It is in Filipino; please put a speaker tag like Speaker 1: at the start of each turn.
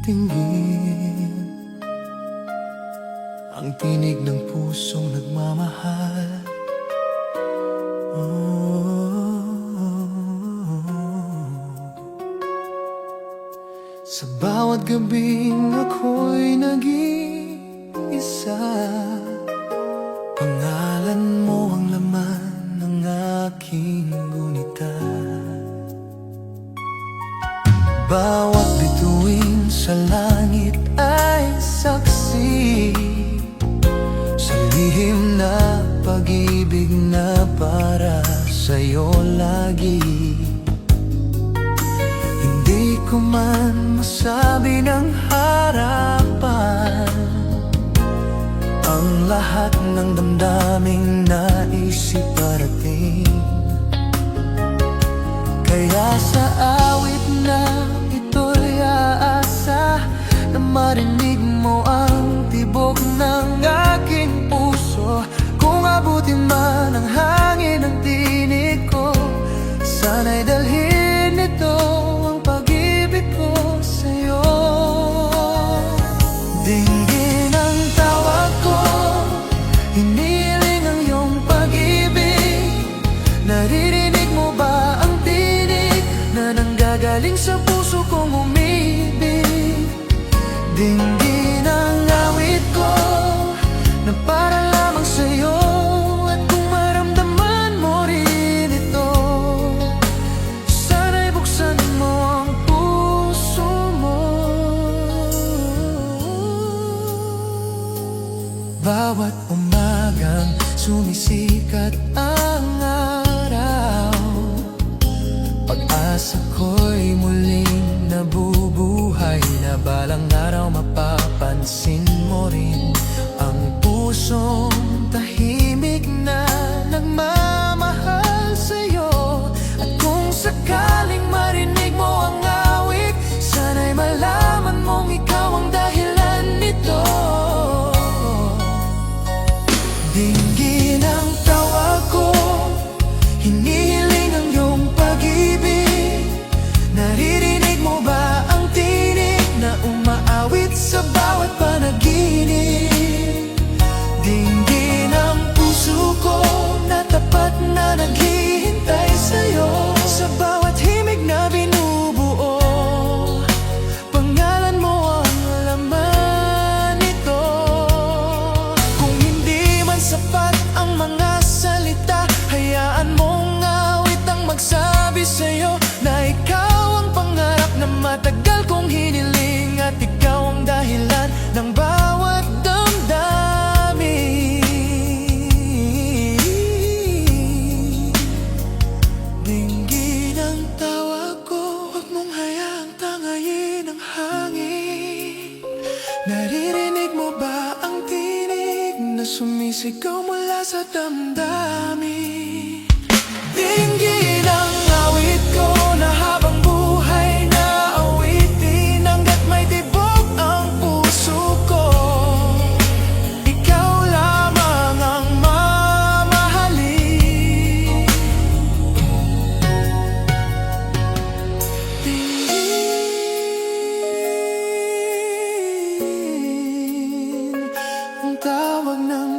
Speaker 1: Tingin ang tinig ng pusong nagmamahal. Sa bawat gabing ako'y nag-iisa, pangalan mo ang laman ng aking gunita. Bawat bituin sa langit ay saksi sa lihim na pag-ibig na para sa'yo lagi. Hindi ko man masabi ng harapan ang lahat ng damdaming naisip parating. Kaya sa awit na ito'y aasa na marinig mo ang tibok ng aking puso. Kung abutin man ang hangin ng tinig ko, sana'y dalhin ito ang pag-ibig ko sa'yo. Dinggin ang tawag ko, hiniling ang iyong pag-ibig. Naririnig mo ba ang tinig na nanggagaling sa puso kong umibig? Dinggin ang awit ko na para lamang sa'yo. At kung maramdaman mo rin ito, sana'y buksan mo ang puso mo. Bawat umagang sumisikat ang araw, pag-asa ko'y muling nabubuhay, na balang araw mapapansin mo rin ang pusong tahimik na nagmamahal sa'yo. At kung sakaling marinig mo ang awit, sana'y malaman mong ikaw ang dahilan nito. Dinggin ang tawag ko, hinihiling ang iyong pag-ibig. Naririnig mo ba ang tinig na umaawit sa bawat panaginip? Dinggin ang puso ko na tapat na naghihintay sa'yo. Sa bawat himig na binubuo, pangalan mo ang laman nito. Kung hindi man sapat ang mga salita, hayaan mong awit ang magsabi sa'yo na ikaw ang pangarap na matagal kong hiniling. At ikaw ang dahilan ng bawat damdamin. Dinggin ang tawag ko, huwag mong hayaang tangayin ang hangin. Naririnig mo ba ang tinig na sumisigaw mula sa damdamin? Dinggin ang awit ko na habang buhay na awitin, hanggat may tibok ang puso ko. Ikaw lamang ang mamahalin. Dinggin ang tawag ng